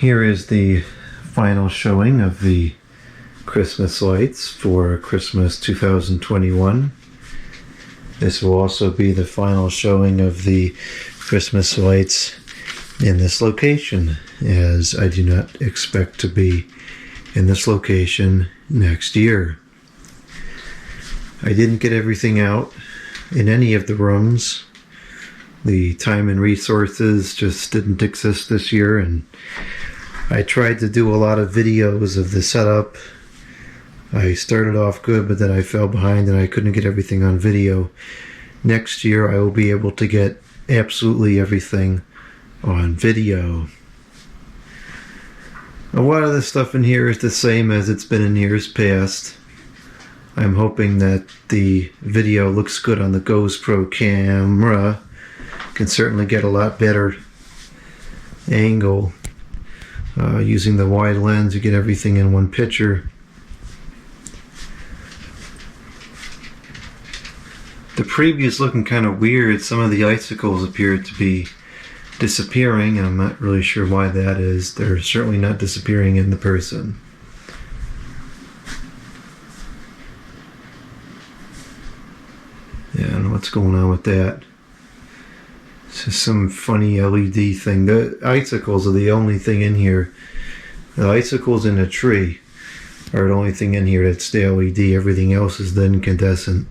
Here is the final showing of the Christmas lights for Christmas 2021. This will also be the final showing of the Christmas lights in this location, as I do not expect to be in this location next year. I didn't get everything out in any of the rooms. The time and resources just didn't exist this year, and I tried to do a lot of videos of the setup. I started off good, but then I fell behind and I couldn't get everything on video. Next year I will be able to get absolutely everything on video. A lot of the stuff in here is the same as it's been in years past. I'm hoping that the video looks good on the GoPro camera. Can certainly get a lot better angle. Using the wide lens, you get everything in one picture. The preview's looking kind of weird. Some of the icicles appear to be disappearing, and I'm not really sure why that is. They're certainly not disappearing in the person. Yeah, I don't know what's going on with that. It's just some funny LED thing. The icicles are the only thing in here. The icicles in the tree are the only thing in here that's the LED. Everything else is the incandescent.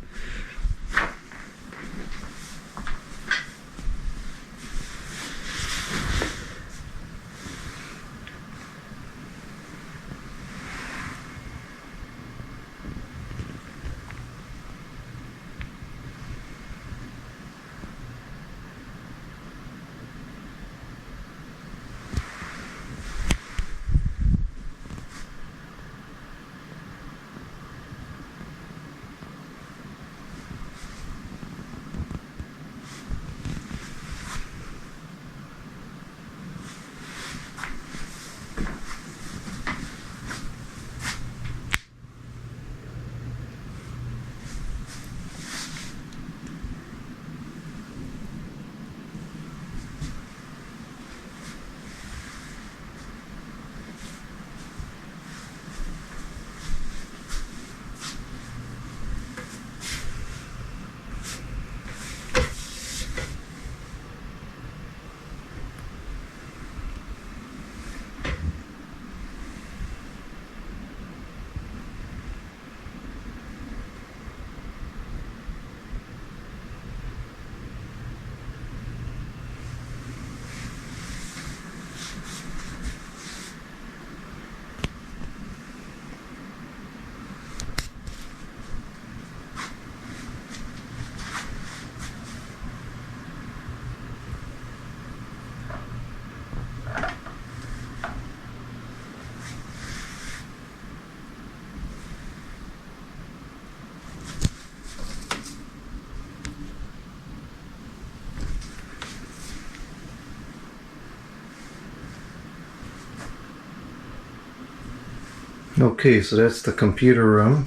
Okay, so that's the computer room.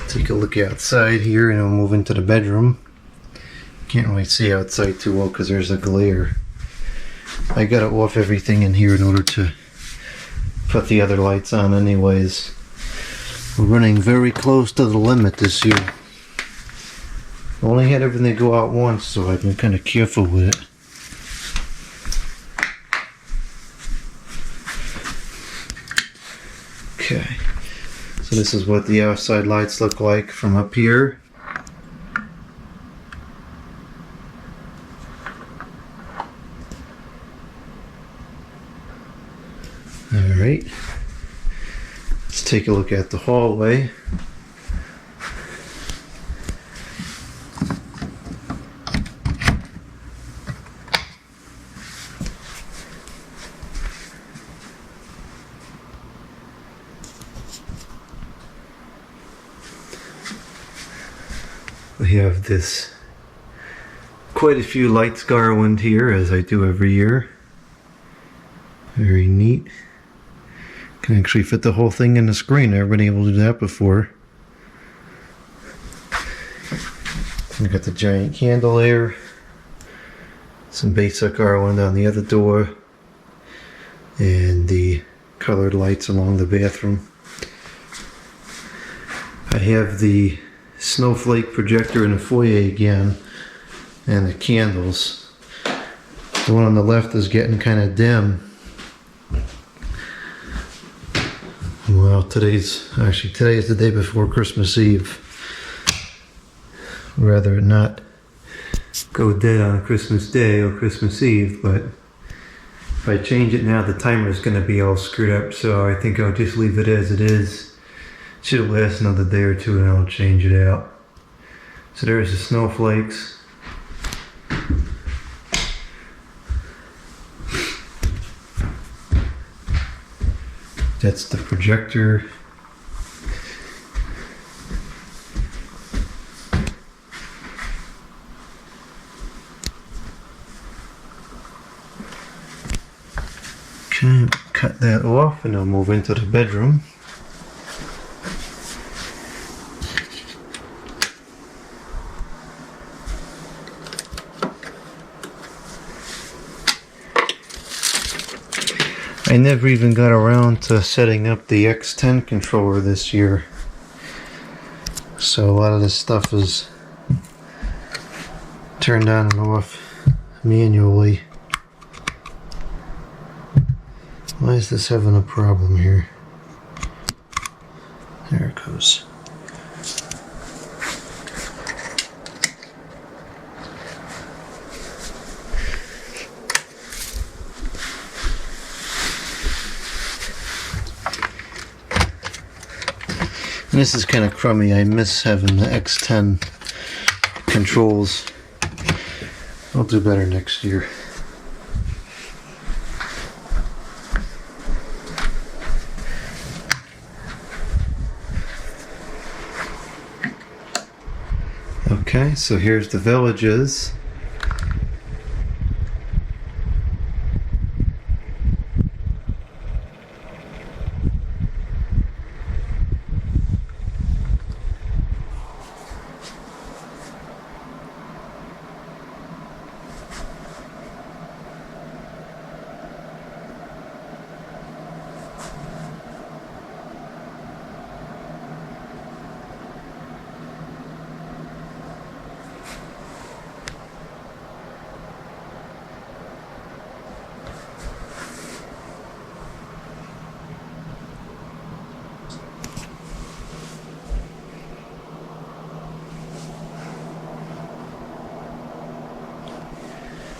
Take a look outside here and we'll move into the bedroom. Can't really see outside too well because there's a glare. I gotta off everything in here in order to put the other lights on anyways. We're running very close to the limit this year. I only had everything go out once, so I've been kind of careful with it. Okay, so this is what the outside lights look like from up here. Alright, let's take a look at the hallway. We have this quite a few lights garland here, as I do every year. Very neat. Can actually fit the whole thing in the screen. I've never been able to do that before. We got the giant candle there. Some basic garland on the other door. and the colored lights along the bathroom. I have the snowflake projector in the foyer again, and the candles. The one on the left is getting kind of dim. Well, today is the day before Christmas Eve. Rather not go dead on Christmas Day or Christmas Eve, but if I change it now, the timer is going to be all screwed up, so I think I'll just leave it as it is. Should last another day or two and I'll change it out. So there's the snowflakes. That's the projector. Okay, cut that off and I'll move into the bedroom. I never even got around to setting up the X10 controller this year, so a lot of this stuff is turned on and off manually. Why is this having a problem here? There it goes. And this is kind of crummy. I miss having the X10 controls. I'll do better next year. Okay, so here's the Villages.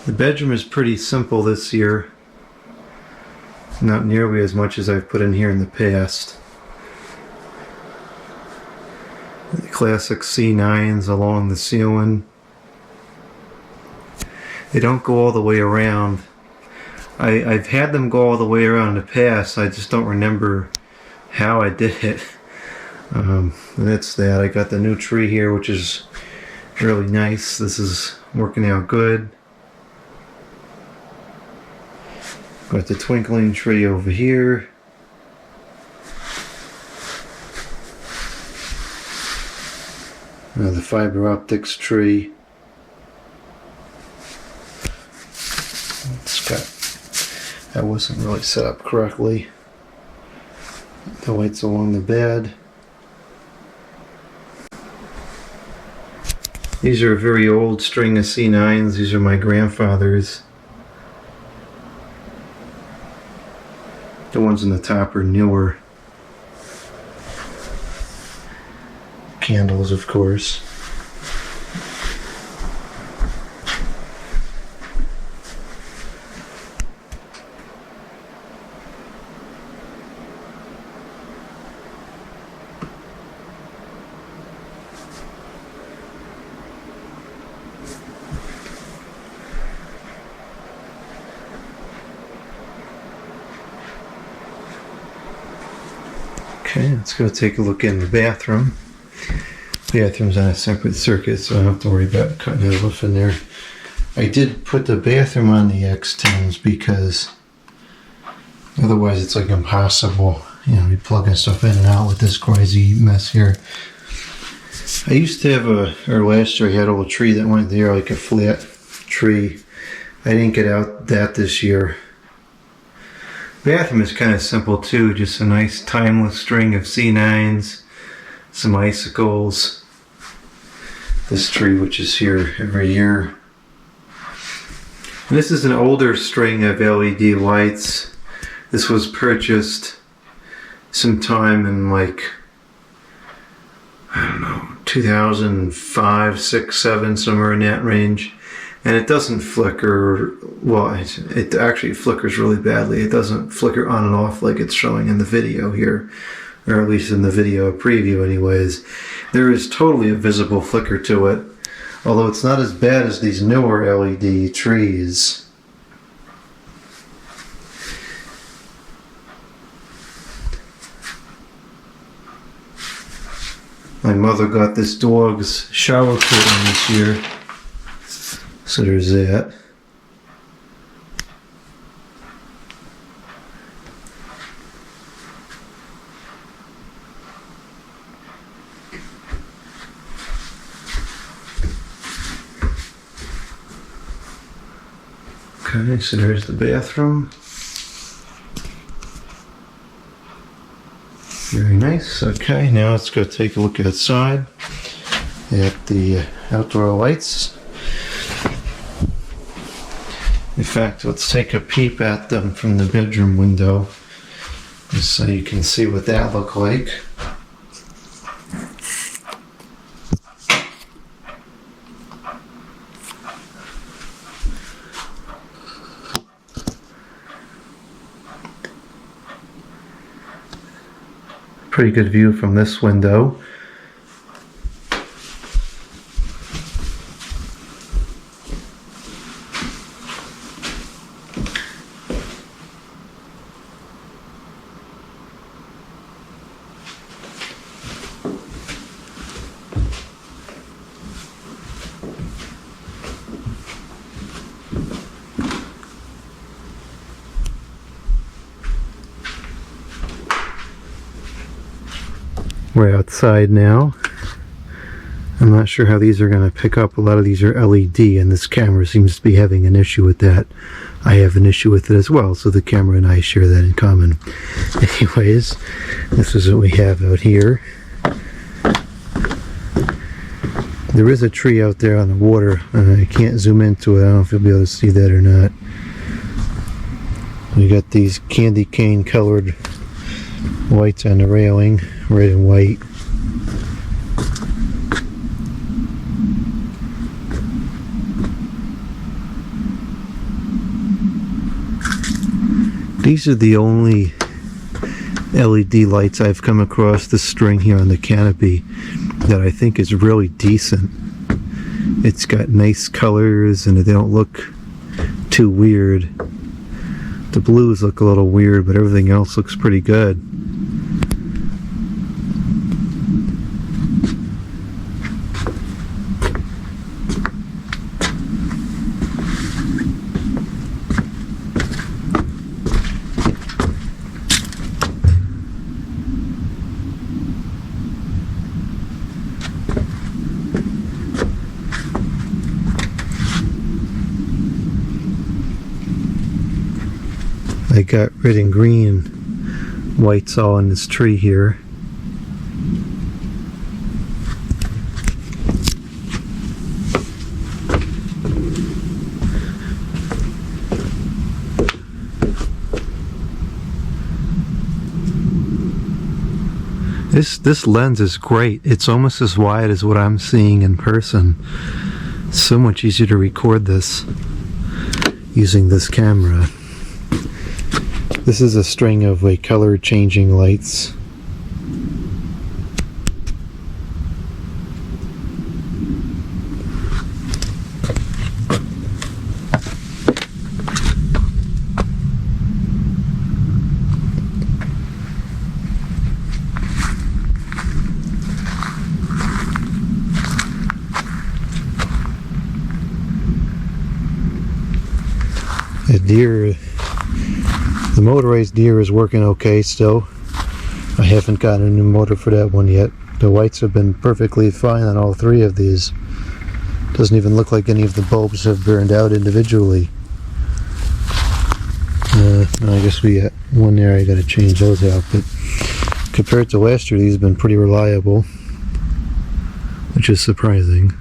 The bedroom is pretty simple this year. Not nearly as much as I've put in here in the past. The classic C9s along the ceiling. They don't go all the way around. I've had them go all the way around in the past. I just don't remember how I did it. And that's that. I got the new tree here, which is really nice. This is working out good. Got the twinkling tree over here. The fiber optics tree. It's got, that wasn't really set up correctly. The lights along the bed. These are a very old string of C9s. These are my grandfather's. The ones on the top are newer. Candles, of course. Okay, let's go take a look in the bathroom. Bathroom's on a separate circuit, so I don't have to worry about cutting it off in there. I did put the bathroom on the X10s because otherwise it's like impossible, you know, be plugging stuff in and out with this crazy mess here. I used to have or last year I had a little tree that went there, like a flat tree. I didn't get out that this year. Bathroom is kind of simple too, just a nice timeless string of C9s, some icicles, this tree which is here every year. And this is an older string of LED lights. This was purchased sometime in like, I don't know, 2005, 6, 7, somewhere in that range. And it doesn't flicker, well, it actually flickers really badly. It doesn't flicker on and off like it's showing in the video here, or at least in the video preview anyways. There is totally a visible flicker to it, although it's not as bad as these newer LED trees. My mother got this dog's shower curtain this year. So there's that. Okay, so there's the bathroom. Very nice. Okay, now let's go take a look outside at the outdoor lights. In fact, let's take a peep at them from the bedroom window, just so you can see what that looks like. Pretty good view from this window. We're outside now. I'm not sure how these are going to pick up. A lot of these are LED and this camera seems to be having an issue with that. I have an issue with it as well, so the camera and I share that in common. Anyways, this is what we have out here. There is a tree out there on the water. I can't zoom into it. I don't know if you'll be able to see that or not. We got these candy cane colored lights on the railing, red and white. These are the only LED lights I've come across this string here on the canopy that I think is really decent. It's got nice colors and they don't look too weird. The blues look a little weird, but everything else looks pretty good. I got red and green whites all in this tree here. This lens is great. It's almost as wide as what I'm seeing in person. It's so much easier to record this using this camera. This is a string of like color changing lights. The motorized deer is working okay still. I haven't gotten a new motor for that one yet. The lights have been perfectly fine on all three of these. Doesn't even look like any of the bulbs have burned out individually. I guess we got one there. I got to change those out, but compared to last year, these have been pretty reliable, which is surprising.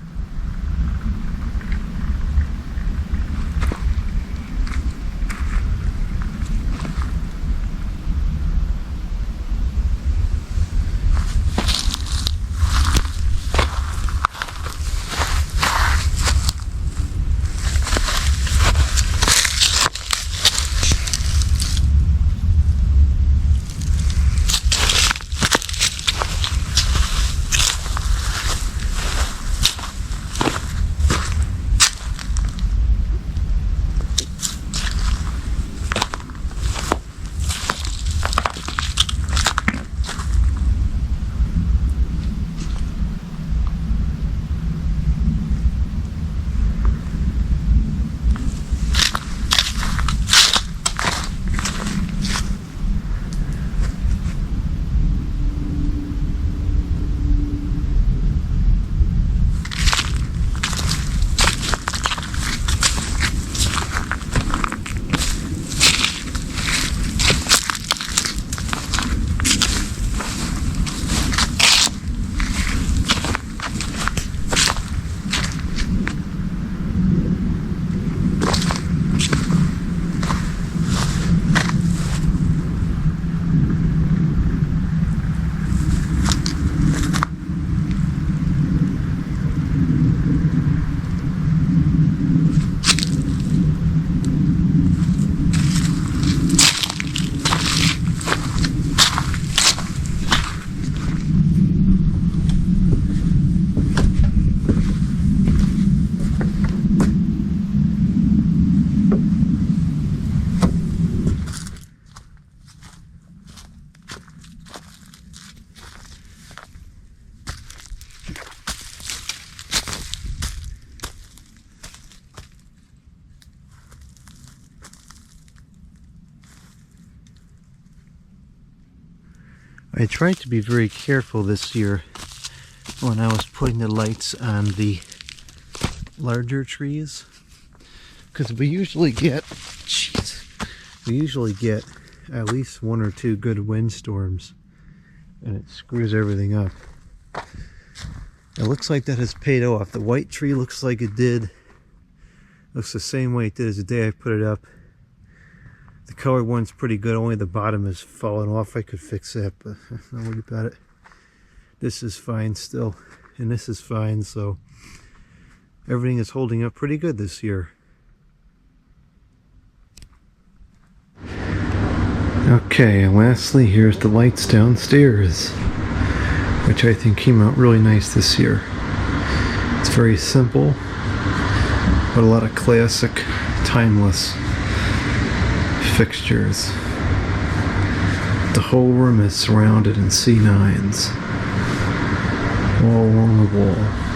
I tried to be very careful this year when I was putting the lights on the larger trees, because we usually get at least 1 or 2 good windstorms and it screws everything up. It looks like that has paid off. The white tree looks like it did. Looks the same way it did as the day I put it up. The colored one's pretty good, only the bottom is falling off. I could fix that, but don't worry about it. This is fine still, and this is fine, so everything is holding up pretty good this year. Okay, and lastly, here's the lights downstairs, which I think came out really nice this year. It's very simple, but a lot of classic, timeless fixtures. The whole room is surrounded in C9s all along the wall.